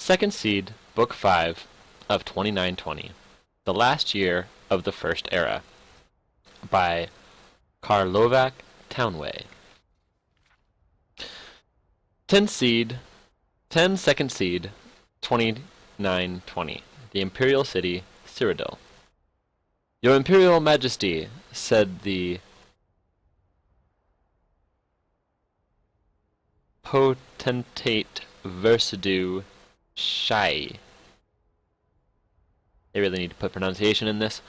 Second Seed, Book 5 of 2920. The Last Year of the First Era by Karlovac Townway. 10 Second Seed, 2920. The Imperial City, Cyrodiil. Your Imperial Majesty, said the potentate Versidue Shai. They really need to put pronunciation in this.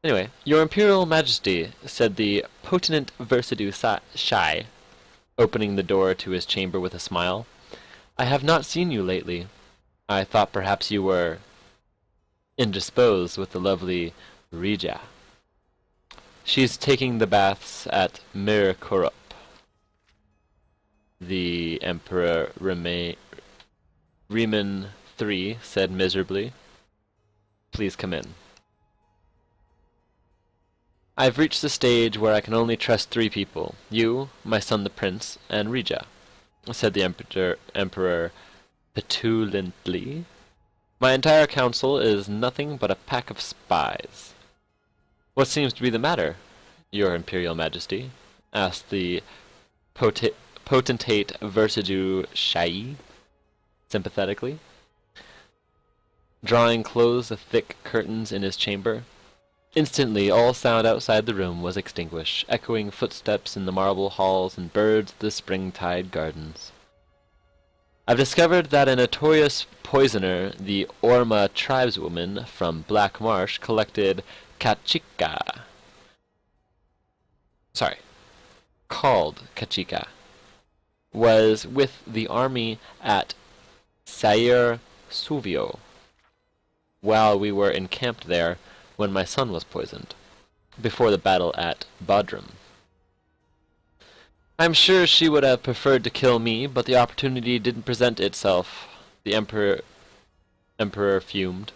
Anyway, Your Imperial Majesty, said the potentate Versidue Shai, opening the door to his chamber with a smile. I have not seen you lately. I thought perhaps you were indisposed with the lovely Rija. She's taking the baths at Mirkorup. The Emperor Riemann III said miserably. Please come in. I've reached the stage where I can only trust 3 people. You, my son the prince, and Rija, said the Emperor petulantly. My entire council is nothing but a pack of spies. What seems to be the matter, Your Imperial Majesty? Asked the potentate Versidue Shai sympathetically, drawing close the thick curtains in his chamber. Instantly all sound outside the room was extinguished, echoing footsteps in the marble halls and birds of the springtide gardens. I've discovered that a notorious poisoner, the Orma tribeswoman from Black Marsh, called Kachika, was with the army at Sayer Suvio while we were encamped there when my son was poisoned, before the battle at Bodrum. I'm sure she would have preferred to kill me, but the opportunity didn't present itself, the Emperor fumed.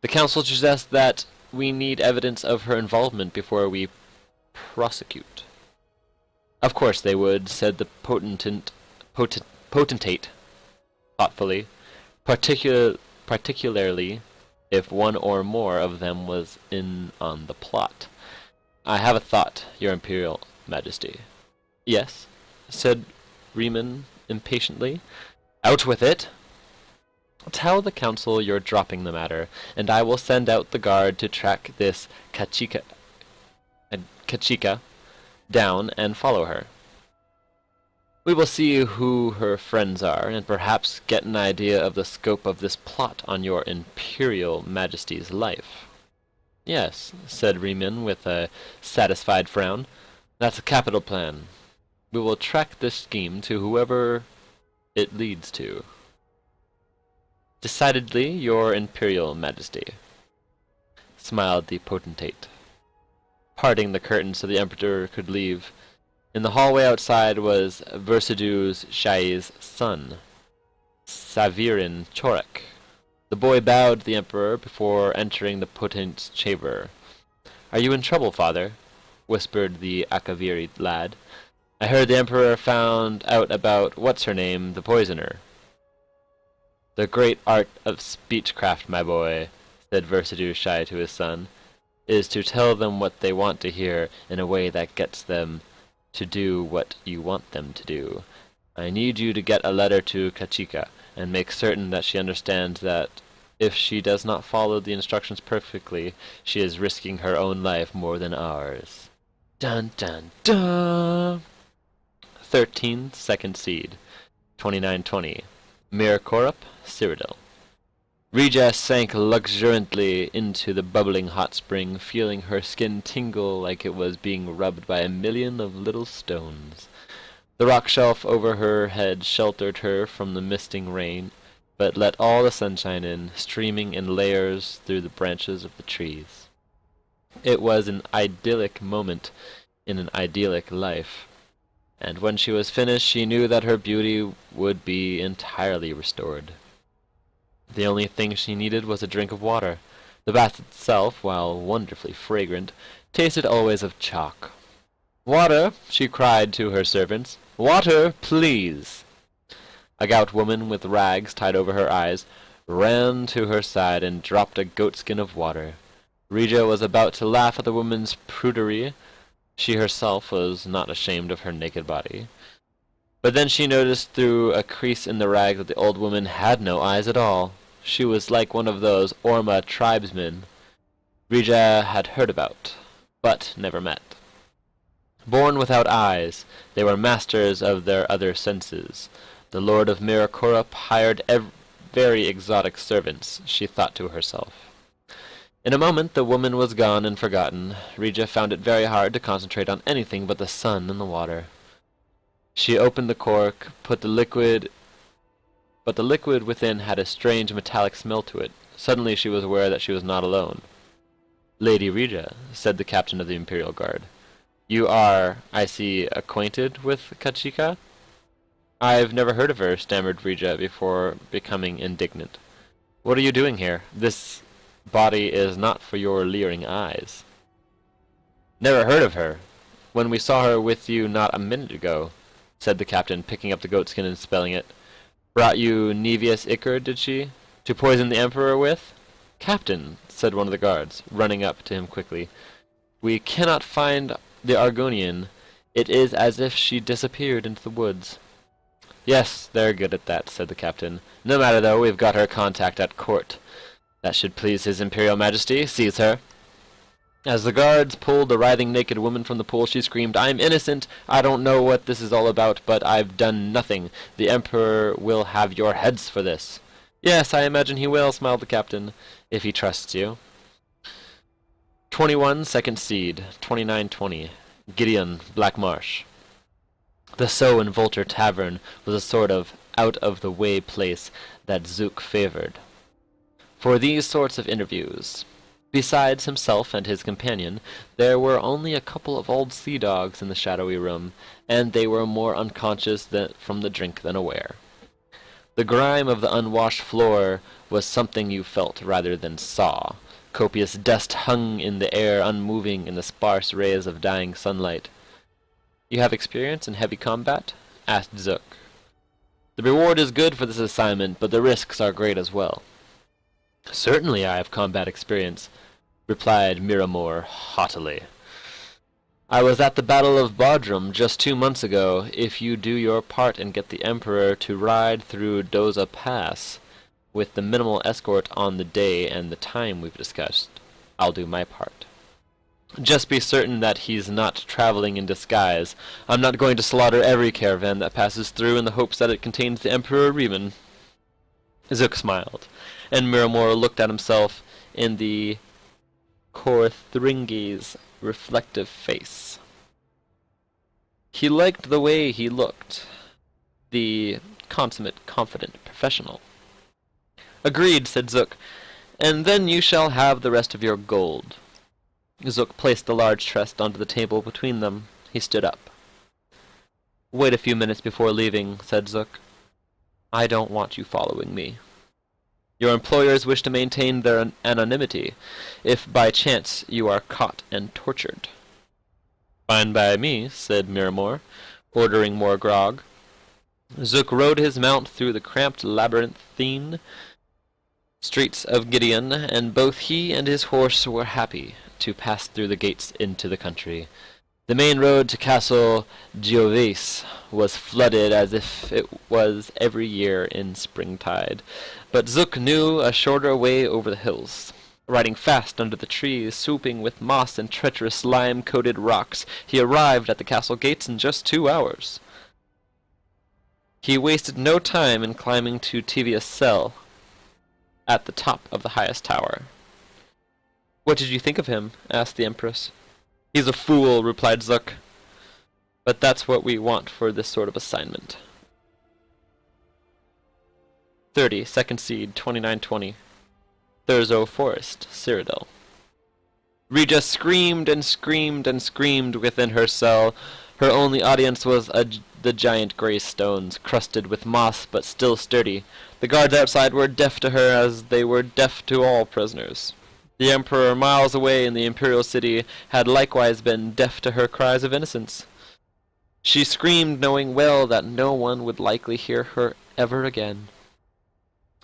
The council suggests that we need evidence of her involvement before we prosecute. Of course they would, said the potentate thoughtfully, particularly if one or more of them was in on the plot. I have a thought, Your Imperial Majesty. Yes, said Riemann impatiently. Out with it! Tell the council you're dropping the matter, and I will send out the guard to track this Kachika down and follow her. We will see who her friends are, and perhaps get an idea of the scope of this plot on your Imperial Majesty's life. Yes, said Riemann with a satisfied frown. That's a capital plan. We will track this scheme to whoever it leads to. Decidedly, Your Imperial Majesty, smiled the potentate, parting the curtains so the Emperor could leave. In the hallway outside was Versidue Shai's son, Savirin Chorek. The boy bowed to the Emperor before entering the potentate's chamber. Are you in trouble, father? Whispered the Akaviri lad. I heard the Emperor found out about what's-her-name, the poisoner. The great art of speechcraft, my boy, said Versidue Shai to his son, is to tell them what they want to hear in a way that gets them to do what you want them to do. I need you to get a letter to Kachika, and make certain that she understands that if she does not follow the instructions perfectly, she is risking her own life more than ours. Dun dun dun! 13 Second Seed, 2920. Mirkorup, Cyrodiil. Rija sank luxuriantly into the bubbling hot spring, feeling her skin tingle like it was being rubbed by a million of little stones. The rock shelf over her head sheltered her from the misting rain, but let all the sunshine in, streaming in layers through the branches of the trees. It was an idyllic moment in an idyllic life, and when she was finished she knew that her beauty would be entirely restored. The only thing she needed was a drink of water. The bath itself, while wonderfully fragrant, tasted always of chalk. "Water!" she cried to her servants. "Water, please!" A gaunt woman with rags tied over her eyes ran to her side and dropped a goatskin of water. Rija was about to laugh at the woman's prudery. She herself was not ashamed of her naked body. But then she noticed through a crease in the rag that the old woman had no eyes at all. She was like one of those Orma tribesmen Rija had heard about, but never met. Born without eyes, they were masters of their other senses. The Lord of Mirakorup hired very exotic servants, she thought to herself. In a moment the woman was gone and forgotten. Rija found it very hard to concentrate on anything but the sun and the water. She opened the cork, but the liquid within had a strange metallic smell to it. Suddenly she was aware that she was not alone. "Lady Rija," said the captain of the Imperial Guard. "You are, I see, acquainted with Kachika?" "I've never heard of her," stammered Rija before becoming indignant. "What are you doing here? This body is not for your leering eyes." "Never heard of her? When we saw her with you not a minute ago," said the captain, picking up the goatskin and spelling it. "Brought you Nevius Ichor, did she? To poison the Emperor with?" "Captain," said one of the guards, running up to him quickly, "we cannot find the Argonian. It is as if she disappeared into the woods." "Yes, they're good at that," said the captain. "No matter, though, we've got her contact at court. That should please his Imperial Majesty. Seize her." As the guards pulled the writhing naked woman from the pool, she screamed, "I'm innocent! I don't know what this is all about, but I've done nothing. The Emperor will have your heads for this." "Yes, I imagine he will," smiled the captain, "if he trusts you." 21 Second Seed, 2920. Gideon, Black Marsh. The Sow and Vulture Tavern was a sort of out-of-the-way place that Zook favored for these sorts of interviews. Besides himself and his companion, there were only a couple of old sea dogs in the shadowy room, and they were more unconscious from the drink than aware. The grime of the unwashed floor was something you felt rather than saw. Copious dust hung in the air, unmoving in the sparse rays of dying sunlight. "You have experience in heavy combat?" asked Zook. "The reward is good for this assignment, but the risks are great as well." "Certainly I have combat experience," replied Miramor haughtily. "I was at the Battle of Bodrum just 2 months ago. If you do your part and get the Emperor to ride through Doza Pass with the minimal escort on the day and the time we've discussed, I'll do my part. Just be certain that he's not traveling in disguise. I'm not going to slaughter every caravan that passes through in the hopes that it contains the Emperor Riemann." Zook smiled, and Miramor looked at himself in the Korthringi's reflective face. He liked the way he looked, the consummate, confident professional. "Agreed," said Zook, "and then you shall have the rest of your gold." Zook placed the large chest onto the table between them. He stood up. "Wait a few minutes before leaving," said Zook. "I don't want you following me. Your employers wish to maintain their anonymity, if by chance you are caught and tortured." "Fine by me," said Miramor, ordering more grog. Zook rode his mount through the cramped labyrinthine streets of Gideon, and both he and his horse were happy to pass through the gates into the country. The main road to Castle Gioves was flooded as if it was every year in springtide, but Zook knew a shorter way over the hills. Riding fast under the trees, swooping with moss and treacherous lime-coated rocks, he arrived at the castle gates in just 2 hours. He wasted no time in climbing to Tivia's cell at the top of the highest tower. "What did you think of him?" asked the Empress. "He's a fool," replied Zook. "But that's what we want for this sort of assignment." 30 Second Seed, 2920. Thurzo Forest, Cyrodiil. Rija screamed and screamed and screamed within her cell. Her only audience was the giant grey stones, crusted with moss but still sturdy. The guards outside were deaf to her as they were deaf to all prisoners. The Emperor, miles away in the Imperial City, had likewise been deaf to her cries of innocence. She screamed, knowing well that no one would likely hear her ever again.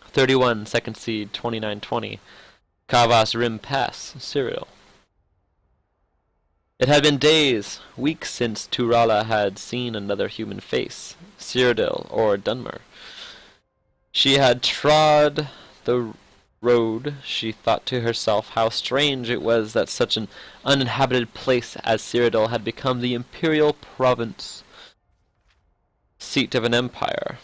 31, Second Seed, 2920. Kavas Rim Pass, Cyril. It had been days, weeks since Turala had seen another human face, Cyrodiil or Dunmer. She had trod the road. She thought to herself how strange it was that such an uninhabited place as Cyrodiil had become the imperial province, seat of an empire.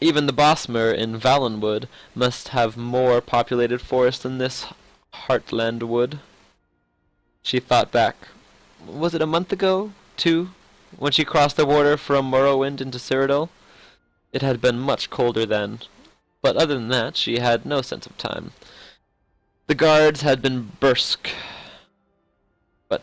Even the Bosmer in Valenwood must have more populated forest than this Heartland wood. She thought back. Was it a month ago, too, when she crossed the border from Morrowind into Cyrodiil? It had been much colder then, but other than that, she had no sense of time. The guards had been brisk, but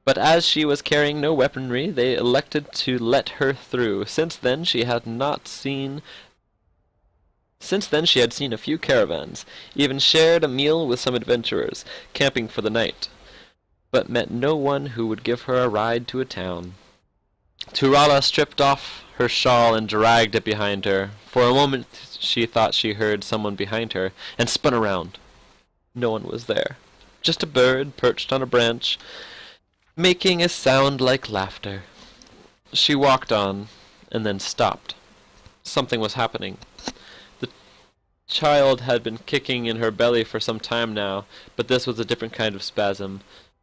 But as she was carrying no weaponry, they elected to let her through. Since then she had seen a few caravans, even shared a meal with some adventurers, camping for the night, but met no one who would give her a ride to a town. Turala stripped off her shawl and dragged it behind her. For a moment she thought she heard someone behind her, and spun around. No one was there. Just a bird perched on a branch, making a sound like laughter. She walked on, and then stopped. Something was happening. The child had been kicking in her belly for some time now, but this was a different kind of spasm.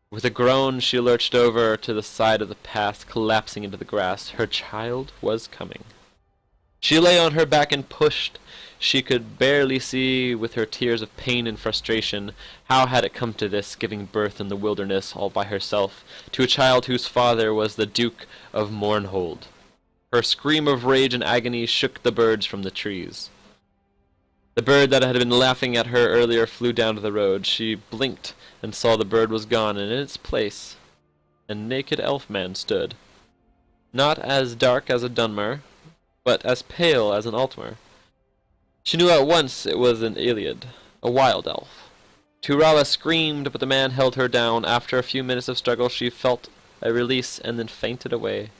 With a groan she lurched over to the side of the path, collapsing into the grass. Her child was coming. She lay on her back and pushed. She could barely see with her tears of pain and frustration. How had it come to this, giving birth in the wilderness all by herself, to a child whose father was the Duke of Mournhold? Her scream of rage and agony shook the birds from the trees. The bird that had been laughing at her earlier flew down to the road. She blinked and saw the bird was gone, and in its place a naked elf-man stood. Not as dark as a Dunmer, but as pale as an Altmer. She knew at once it was an Iliad, a wild elf. Turala screamed, but the man held her down. After a few minutes of struggle she felt a release and then fainted away.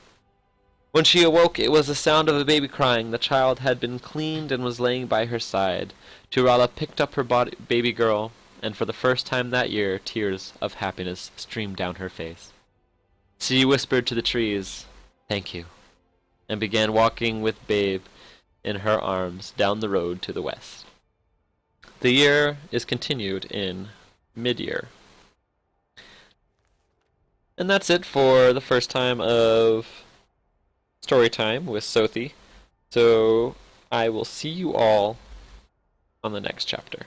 When she awoke, it was the sound of a baby crying. The child had been cleaned and was laying by her side. Turala picked up her baby girl, and for the first time that year, tears of happiness streamed down her face. She whispered to the trees, "Thank you," and began walking with Babe in her arms down the road to the west. The year is continued in mid-year. And that's it for the first time of story time with Sothy. So I will see you all on the next chapter.